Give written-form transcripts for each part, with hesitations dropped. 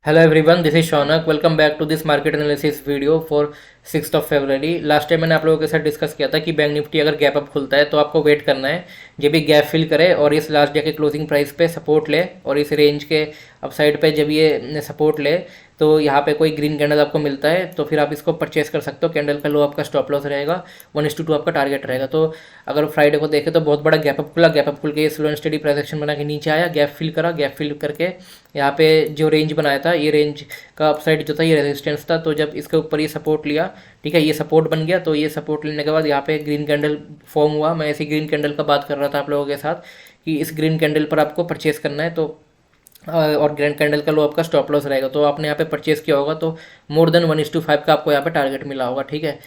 Hello everyone, this is Shaunak. Welcome back to this market analysis video for 6th of February. Last time मैंने आप लोगों के साथ discuss किया था कि बैंक निफ्टी अगर गैप अप खुलता है तो आपको वेट करना है जब भी गैप फिल करे और इस लास्ट डे के क्लोजिंग प्राइस पे सपोर्ट ले और इस रेंज के अपसाइड पे जब ये सपोर्ट ले तो यहाँ पे कोई ग्रीन कैंडल आपको मिलता है तो फिर आप इसको परचेस कर सकते हो। कैंडल का लो आपका स्टॉप लॉस रहेगा, 1:2 आपका टारगेट रहेगा। तो अगर फ्राइडे को देखें तो बहुत बड़ा गैप अप खुला, गैप अप खुल के slow and study price action बना के नीचे आया, गैप फिल करा, गैप फिल करके यहाँ पे जो रेंज बनाया था ये रेंज का अपसाइड जो था ये रेजिस्टेंस था। तो जब इसके ऊपर ये सपोर्ट लिया, ठीक है, ये सपोर्ट बन गया, तो ये सपोर्ट लेने के बाद यहाँ पे ग्रीन कैंडल फॉर्म हुआ। मैं ऐसी ग्रीन कैंडल का बात कर रहा था आप लोगों के साथ कि इस ग्रीन कैंडल पर आपको परचेस करना है। तो और ग्रैंड कैंडल का लो आपका स्टॉप लॉस रहेगा। तो आपने यहाँ पे परचेस किया होगा तो मोर देन 1:5 का आपको यहाँ पे टारगेट मिला होगा, ठीक है।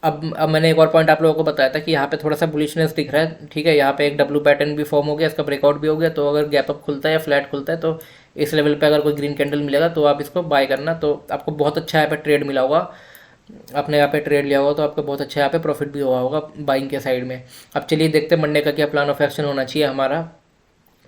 अब मैंने एक और पॉइंट आप लोगों को बताया था कि यहाँ पे थोड़ा सा बुलिशनेस दिख रहा है, ठीक है। यहाँ पे एक डब्ल्यू पैटर्न भी फॉर्म हो गया, इसका ब्रेकआउट भी हो गया। तो अगर गैप अप खुलता है या फ्लैट खुलता है तो इस लेवल पे अगर कोई ग्रीन कैंडल मिलेगा तो आप इसको बाय करना। तो आपको बहुत अच्छा यहाँ पे ट्रेड मिला होगा, आपने यहाँ पे ट्रेड लिया होगा तो आपको बहुत अच्छा यहाँ पे प्रॉफिट भी हुआ होगा बाइंग के साइड में। अब चलिए देखते हैं मंडे का क्या प्लान ऑफ एक्शन होना चाहिए हमारा,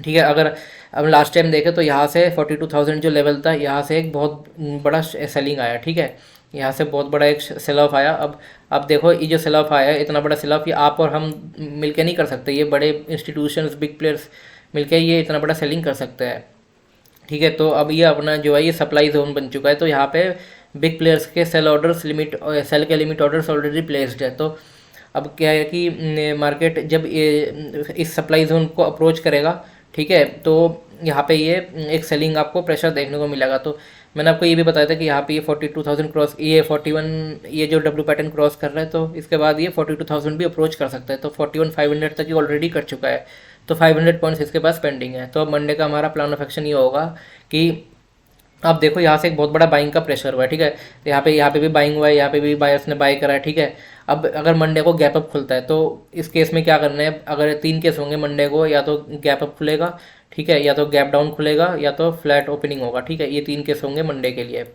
ठीक है। अगर अब लास्ट टाइम देखें तो यहाँ से 42,000 जो लेवल था यहाँ से एक बहुत बड़ा सेलिंग आया, ठीक है। यहाँ से बहुत बड़ा एक सेल ऑफ आया। अब देखो ये जो सेल ऑफ आया है, इतना बड़ा सेल ऑफ ये आप और हम मिलके नहीं कर सकते, ये बड़े इंस्टीट्यूशंस बिग प्लेयर्स मिलके ये इतना बड़ा सेलिंग कर सकते हैं, ठीक है। तो अब ये अपना जो है ये सप्लाई जोन बन चुका है। तो यहाँ पे बिग प्लेयर्स के सेल ऑर्डर्स लिमिट सेल के लिमिट ऑर्डर्स ऑलरेडी प्लेस्ड है। तो अब क्या है कि मार्केट जब ये इस सप्लाई जोन को अप्रोच करेगा, ठीक है, तो यहाँ पे ये एक सेलिंग आपको प्रेशर देखने को मिलेगा। तो मैंने आपको ये भी बताया था कि यहाँ पे ये 42,000 क्रॉस, ये 41, ये जो डब्ल्यू पैटर्न क्रॉस कर रहा है तो इसके बाद ये 42,000 भी अप्रोच कर सकता है। तो 41,500 तक ये ऑलरेडी कर चुका है। तो 500 पॉइंट्स इसके पास पेंडिंग है। तो अब मंडे का हमारा प्लान ऑफ एक्शन ये होगा कि आप देखो यहाँ से एक बहुत बड़ा बाइंग का प्रेशर हुआ है, ठीक है। तो यहाँ पे भी बाइंग हुआ है, यहाँ पे भी बायर्स ने बाय करा है, ठीक है। अब अगर मंडे को गैप अप खुलता है तो इस केस में क्या करना है, अगर 3 केस होंगे मंडे को, या तो गैप अप खुलेगा, ठीक है, या तो गैप डाउन खुलेगा, या तो फ्लैट ओपनिंग होगा, ठीक है। ये 3 केस होंगे मंडे के लिए। अब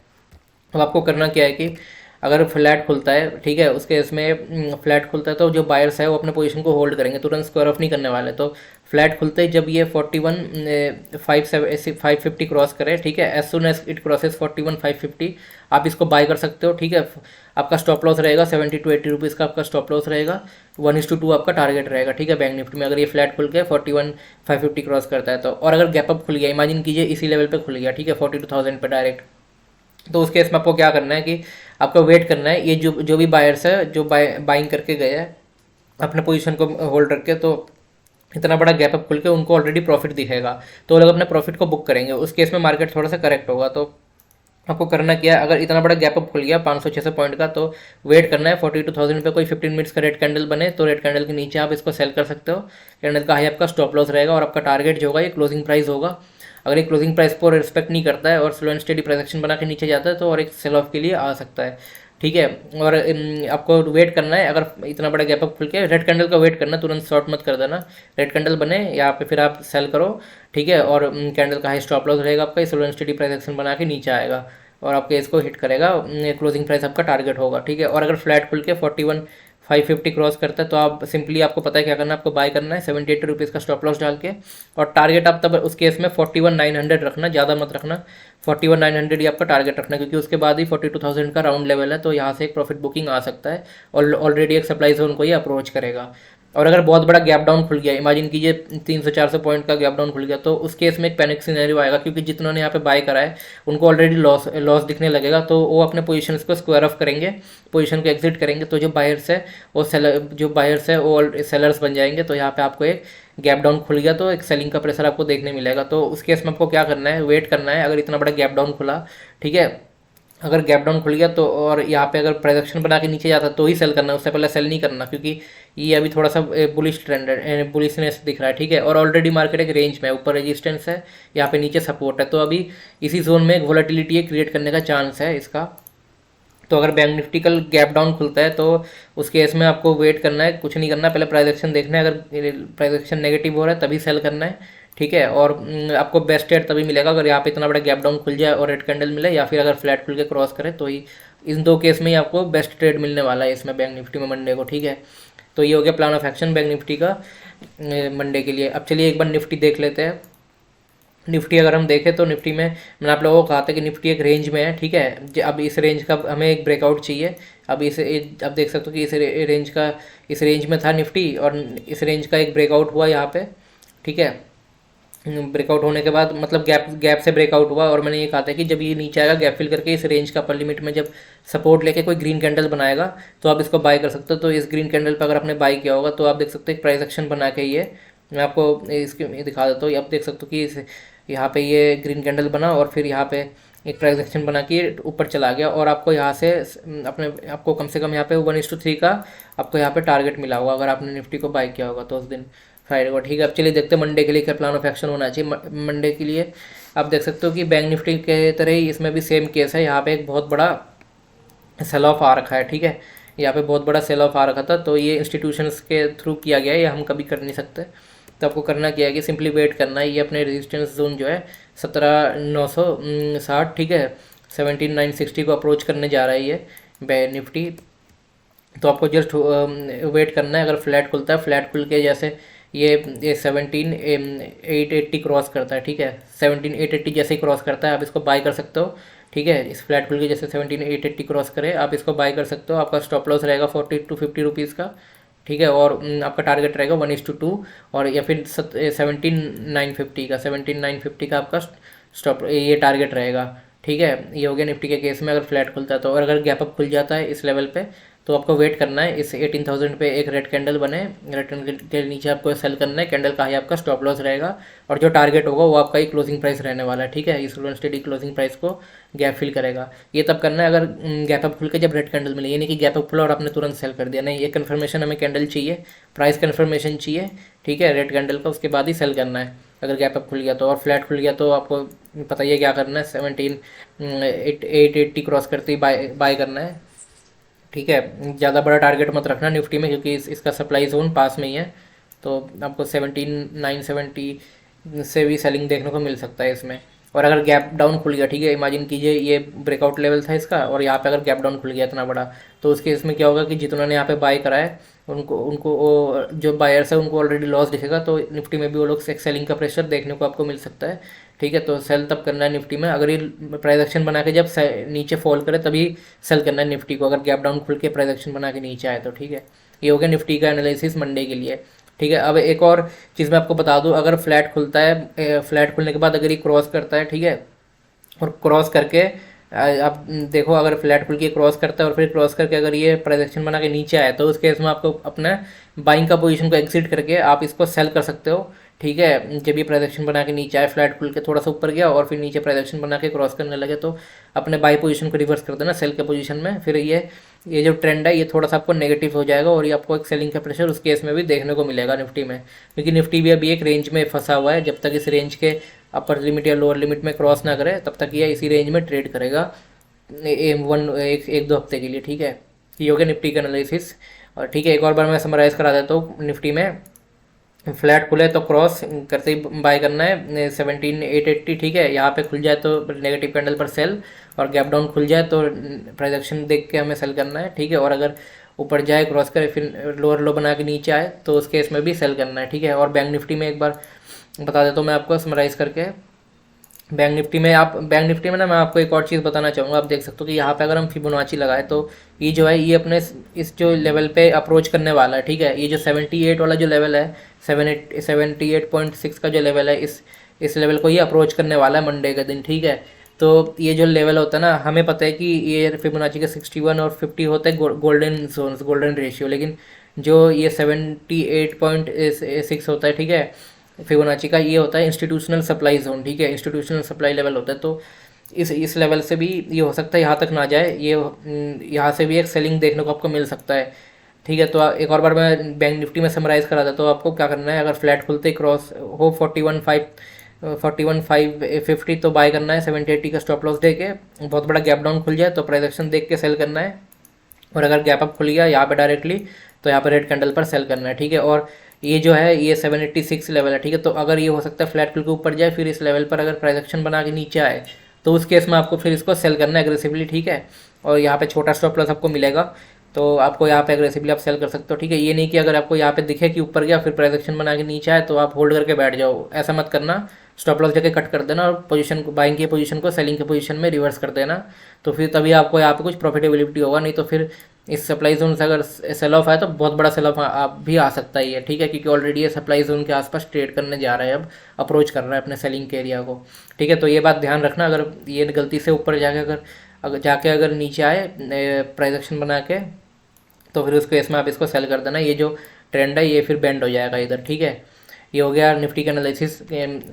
आपको करना क्या है कि अगर फ्लैट खुलता है, ठीक है, उसके इसमें फ्लैट खुलता है तो जो बायर्स है वो अपने पोजीशन को होल्ड करेंगे, तुरंत स्क्वायर ऑफ नहीं करने वाले। तो फ्लैट खुलते ही जब ये 41,550 क्रॉस करे, ठीक है, as soon as it crosses 41,550 आप इसको बाय कर सकते हो, ठीक है। आपका स्टॉप लॉस रहेगा 70 to 80 रुपीज़ का आपका स्टॉप लॉस रहेगा, 1:2 आपका टारगेट रहेगा, ठीक है, बैंक निफ्टी में अगर ये फ्लैट खुल के 41,550 क्रॉस करता है तो। और अगर गैपअप खुल गया, इमेजिन कीजिए इसी लेवल पे खुल गया, ठीक है, 42,000 पे डायरेक्ट, तो उस केस में आपको क्या करना है कि आपको वेट करना है। ये जो जो भी बायर्स है जो बाइंग करके गए हैं अपने पोजीशन को होल्ड रख के, तो इतना बड़ा गैप अप खुल के उनको ऑलरेडी प्रॉफिट दिखेगा तो वो लोग अपने प्रॉफिट को बुक करेंगे। उस केस में मार्केट थोड़ा सा करेक्ट होगा। तो आपको करना क्या है, अगर इतना बड़ा गैप अप खुल गया 500-600 पॉइंट का तो वेट करना है 42,000 पे कोई 15 मिनट्स का रेड कैंडल बने तो रेड कैंडल के नीचे आप इसको सेल कर सकते हो। कैंडल का हाई आपका स्टॉप लॉस रहेगा और आपका टारगेट जो होगा ये क्लोजिंग प्राइस होगा। अगर ये क्लोजिंग प्राइस को रिस्पेक्ट नहीं करता है और slow and steady price action बना के नीचे जाता है तो और एक सेल ऑफ के लिए आ सकता है, ठीक है। और आपको वेट करना है, अगर इतना बड़ा गैप अप खुल के रेड कैंडल का वेट करना, तुरंत शॉर्ट मत कर देना। रेड कैंडल बने यहाँ पे फिर आप सेल करो, ठीक है। और कैंडल का हाई स्टॉप लॉस रहेगा आपका, slow and steady price action बना के नीचे आएगा और आपके इसको हिट करेगा, क्लोजिंग प्राइस आपका टारगेट होगा, ठीक है। और अगर फ्लैट खुल के 41,550 क्रॉस करता है तो आप सिंपली, आपको पता है क्या करना है, आपको बाय करना है 70-80 रुपीज़ का स्टॉप लॉस डाल के। और टारगेट आप तब उस केस में 41,900 रखना, ज़्यादा मत रखना, 41,900 ही आपका टारगेट रखना, क्योंकि उसके बाद ही 42,000 का राउंड लेवल है तो यहाँ से एक प्रॉफिट बुकिंग आ सकता है और ऑलरेडी एक सप्लाई जोन को ही अप्रोच करेगा। और अगर बहुत बड़ा गैप डाउन खुल गया, इमेजिन कीजिए 300-400 पॉइंट का गैप डाउन खुल गया, तो उस केस में एक पैनिक सिनेरियो आएगा, क्योंकि जितनों यहाँ पे बाय करा है उनको ऑलरेडी लॉस लॉस दिखने लगेगा। तो वो अपने पोजीशंस को स्क्वायर ऑफ करेंगे, पोजीशन को एग्जिट करेंगे। तो जो बायर्स है वो सेलर्स बन जाएंगे। तो यहाँ पे आपको एक गैप डाउन खुल गया तो एक सेलिंग का प्रेशर आपको देखने मिलेगा। तो उस केस में आपको क्या करना है, वेट करना है। अगर इतना बड़ा गैप डाउन खुला, ठीक है, अगर गैप डाउन खुल गया तो, और यहाँ पे अगर प्रोजेक्शन बना के नीचे जाता तो ही सेल करना है, उससे पहले सेल नहीं करना, क्योंकि ये अभी थोड़ा सा बुलिश ट्रेंड है, बुलिशनेस दिख रहा है, ठीक है। और ऑलरेडी मार्केट एक रेंज में, ऊपर रेजिस्टेंस है, यहाँ पे नीचे सपोर्ट है, तो अभी इसी जोन में एक वोलेटिलिटी क्रिएट करने का चांस है इसका। तो अगर बैंक निफ्टी कल गैप डाउन खुलता है तो उस केस में आपको वेट करना है, कुछ नहीं करना, पहले प्राइस एक्शन देखना है। अगर प्राइस एक्शन नेगेटिव हो रहा है तभी सेल करना है, ठीक है। और आपको बेस्ट रेट तभी मिलेगा अगर यहाँ पे इतना बड़ा गैप डाउन खुल जाए और रेड कैंडल मिले, या फिर अगर फ्लैट खुल के क्रॉस करे तो ही, इन 2 केस में ही आपको बेस्ट ट्रेड मिलने वाला है इसमें बैंक निफ्टी में मंडे को, ठीक है। तो ये हो गया plan of action bank Nifty का मंडे के लिए। अब चलिए एक बार निफ्टी देख लेते हैं, निफ्टी अगर हम देखें तो निफ्टी में मैंने आप लोगों को कहा था कि निफ्टी एक रेंज में है, ठीक है। अब इस रेंज का हमें एक ब्रेकआउट चाहिए। अब अब देख सकते हो कि इस रेंज में था निफ्टी, और इस रेंज का एक ब्रेकआउट हुआ यहाँ पे, ठीक है। ब्रेकआउट होने के बाद मतलब गैप गैप से ब्रेकआउट हुआ, और मैंने ये कहा था कि जब ये नीचे आएगा गैप फिल करके इस रेंज का अपर लिमिट में जब सपोर्ट लेके कोई ग्रीन कैंडल बनाएगा तो आप इसको बाय कर सकते हो। तो इस ग्रीन कैंडल पर अगर आपने बाय किया होगा तो आप देख सकते हो एक प्राइस एक्शन बना के ये मैं आपको इसके ये दिखा देता हूँ। आप देख सकते हो कि यहाँ पे ये ग्रीन कैंडल बना और फिर यहाँ पे एक प्राइस एक्शन बना के ऊपर चला गया, और आपको यहाँ से आपको कम से कम यहाँ पे 1:3 का आपको यहाँ पे टारगेट मिला होगा अगर आपने निफ्टी को बाय किया होगा तो उस दिन फ्राइडे को, ठीक है। अब चलिए देखते हैं मंडे के लिए क्या प्लान ऑफ एक्शन होना चाहिए। मंडे के लिए आप देख सकते हो कि बैंक निफ्टी के तरह ही इसमें भी सेम केस है। यहाँ पे एक बहुत बड़ा सेल ऑफ आ रखा है, ठीक है। यहाँ पे बहुत बड़ा सेल ऑफ आ रखा था, तो ये इंस्टीट्यूशंस के थ्रू किया गया है, ये हम कभी कर नहीं सकते। तो आपको करना क्या है कि सिंपली वेट करना है। ये अपने रेजिस्टेंस जोन जो है 17,960, ठीक है, 17,960 को अप्रोच करने जा रहा है ये बैंक निफ्टी। तो आपको जस्ट वेट करना है। अगर फ्लैट खुलता है, फ्लैट खुल के जैसे ये 17,880 क्रॉस करता है, ठीक है, 17,880 जैसे ही क्रॉस करता है आप इसको बाय कर सकते हो, ठीक है। इस फ्लैट खुल के जैसे 17,880 क्रॉस करे आप इसको बाय कर सकते हो। आपका स्टॉप लॉस रहेगा 40 to 50 रुपीज़ का, ठीक है, और आपका टारगेट रहेगा 1:2, और या फिर 17,950 का 17,950 का आपका स्टॉप ये टारगेट रहेगा, ठीक है। ये हो गया निफ्टी के केस में अगर फ्लैट खुलता है तो। और अगर गैप अप खुल जाता है इस लेवल पे तो आपको वेट करना है। इस 18,000 पे एक रेड कैंडल बने, रेड कैंडल के नीचे आपको सेल करना है। कैंडल का ही आपका स्टॉप लॉस रहेगा, और जो टारगेट होगा वो आपका ही क्लोजिंग प्राइस रहने वाला है, ठीक है। इस slow and steady closing price को गैप फिल करेगा। ये तब करना है अगर गैप अप खुल के जब रेड कैंडल मिले, ये नहीं कि गैप अप खुला और आपने तुरंत सेल कर दिया, नहीं। ये कन्फर्मेशन हमें कैंडल चाहिए, प्राइस कन्फर्मेशन चाहिए, ठीक है, रेड कैंडल का, उसके बाद ही सेल करना है अगर गैप अप खुल गया तो। और फ्लैट खुल गया तो आपको पता ही है क्या करना है, 17,880 क्रॉस करते ही बाय करना है, ठीक है। ज़्यादा बड़ा टारगेट मत रखना निफ्टी में, क्योंकि इसका सप्लाई जोन पास में ही है, तो आपको 17,970 से भी सेलिंग देखने को मिल सकता है इसमें। और अगर गैप डाउन खुल गया, ठीक है, इमेजिन कीजिए ये ब्रेकआउट लेवल था इसका, और यहाँ पे अगर गैप डाउन खुल गया इतना बड़ा, तो उसके इसमें क्या होगा कि जितनों ने यहाँ पे बाय करा है उनको उनको वो जो बायर्स है उनको ऑलरेडी लॉस दिखेगा, तो निफ्टी में भी वो लोग सेलिंग का प्रेशर देखने को आपको मिल सकता है, ठीक है। तो सेल तब करना है निफ्टी में अगर ये प्राइस एक्शन बना के जब नीचे फॉल करे तभी सेल करना है निफ्टी को, अगर गैप डाउन खुल के प्राइस एक्शन बना के नीचे आए तो, ठीक है। ये हो गया निफ्टी का एनालिसिस मंडे के लिए, ठीक है। अब एक और चीज़ मैं आपको बता दूं, अगर फ्लैट खुलता है, फ्लैट खुलने के बाद अगर ये क्रॉस करता है, ठीक है, और क्रॉस करके आप देखो अगर फ्लैट खुल के क्रॉस करता है और फिर क्रॉस करके अगर ये प्राइस एक्शन बना के नीचे आए तो उस केस में आपको अपना बाइंग का पोजीशन को एग्जिट करके आप इसको सेल कर सकते हो, ठीक है। जब ये प्राइस एक्शन बना के नीचे आए, फ्लैट खुल के थोड़ा सा ऊपर गया और फिर नीचे प्राइस एक्शन बना के क्रॉस करने लगे तो अपने बाई पोजीशन को रिवर्स कर देना सेल के पोजीशन में। फिर ये जो ट्रेंड है ये थोड़ा सा आपको नेगेटिव हो जाएगा और ये आपको एक सेलिंग का प्रेशर उस केस में भी देखने को मिलेगा निफ्टी में, क्योंकि निफ्टी भी अभी एक रेंज में फंसा हुआ है। जब तक इस रेंज के अपर लिमिट या लोअर लिमिट में क्रॉस ना करे तब तक ये इसी रेंज में ट्रेड करेगा एक दो हफ्ते के लिए, ठीक है। ये हो गया निफ्टी का एनालिसिस। और ठीक है, एक और बार मैं समराइज़ करा देता हूँ। निफ्टी में फ्लैट खुले तो क्रॉस करते ही बाय करना है 17,880, ठीक है। यहाँ पे खुल जाए तो नेगेटिव कैंडल पर सेल, और गैप डाउन खुल जाए तो प्राइस एक्शन देख के हमें सेल करना है, ठीक है। और अगर ऊपर जाए क्रॉस करे फिर लोअर लो बना के नीचे आए तो उस केस में भी सेल करना है, ठीक है। और बैंक निफ्टी में एक बार बता देता हूँ मैं आपको समराइज़ करके। बैंक निफ्टी में ना मैं आपको एक और चीज़ बताना चाहूँगा। आप देख सकते हो कि यहाँ पे अगर हम फिबोनाची लगाए तो ये जो है ये अपने इस जो लेवल पे अप्रोच करने वाला है, ठीक है। ये जो 78 वाला जो लेवल है 78.6 का जो लेवल है इस लेवल को ये अप्रोच करने वाला है मंडे के दिन, ठीक है। तो ये जो लेवल होता है ना, हमें पता है कि ये फिबोनाची के 61 और 50 होते हैं गोल्डन जोन्स, गोल्डन रेशियो, लेकिन जो ये 78.6 होता है, ठीक है, फिबोनाची का, ये होता है इंस्टीट्यूशनल सप्लाई जोन, ठीक है। इंस्टीट्यूशनल सप्लाई लेवल होता है, तो इस लेवल से भी ये हो सकता है यहाँ तक ना जाए, ये यहाँ से भी एक सेलिंग देखने को आपको मिल सकता है, ठीक है। तो एक और बार मैं बैंक निफ्टी में समराइज़ करा था। तो आपको क्या करना है, अगर फ्लैट खुलते क्रॉस हो 41,550 तो बाय करना है 70-80 का स्टॉप लॉस दे के। बहुत बड़ा गैप डाउन खुल जाए तो प्राइस एक्शन देख के सेल करना है, और अगर गैप अप खुल गया यहाँ पे डायरेक्टली तो यहाँ पे रेड कैंडल पर सेल करना है, ठीक है। और ये जो है ये 786 लेवल है, ठीक है। तो अगर ये हो सकता है फ्लैट खुल के ऊपर जाए फिर इस लेवल पर अगर प्राइस एक्शन बना के नीचे आए तो उस केस में आपको फिर इसको सेल करना है एग्रेसिवली, ठीक है। और यहाँ पे छोटा स्टॉप लॉस आपको मिलेगा तो आपको यहाँ पे एग्रेसिवली आप सेल कर सकते हो, ठीक है। ये नहीं कि अगर आपको यहाँ पे दिखे कि ऊपर गया फिर प्राइस एक्शन बना के नीचे आए तो आप होल्ड करके बैठ जाओ, ऐसा मत करना। स्टॉप लॉस जाके कट कर देना और पोजीशन को, बाइंग की पोजीशन को सेलिंग की पोजीशन में रिवर्स कर देना। तो फिर तभी आपको यहाँ पे कुछ प्रॉफिटेबिलिटी होगा, नहीं तो फिर इस सप्लाई जोन से अगर सेल ऑफ आए तो बहुत बड़ा सेल ऑफ आप भी आ सकता है ये, ठीक है, क्योंकि ऑलरेडी ये सप्लाई जोन के आसपास ट्रेड करने जा रहा है, अब अप्रोच कर रहा है अपने सेलिंग के एरिया को, ठीक है। तो ये बात ध्यान रखना, अगर ये गलती से ऊपर जाके अगर नीचे आए प्राइस एक्शन बना के, तो फिर उस केस में आप इसको सेल कर देना। ये जो ट्रेंड है ये फिर बेंड हो जाएगा इधर, ठीक है। ये हो गया निफ्टी का एनालिसिस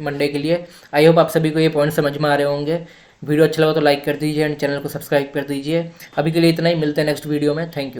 मंडे के लिए। आई होप आप सभी को ये पॉइंट समझ में आ रहे होंगे। वीडियो अच्छा लगा तो लाइक कर दीजिए एंड चैनल को सब्सक्राइब कर दीजिए। अभी के लिए इतना ही, मिलते हैं नेक्स्ट वीडियो में। Thank you.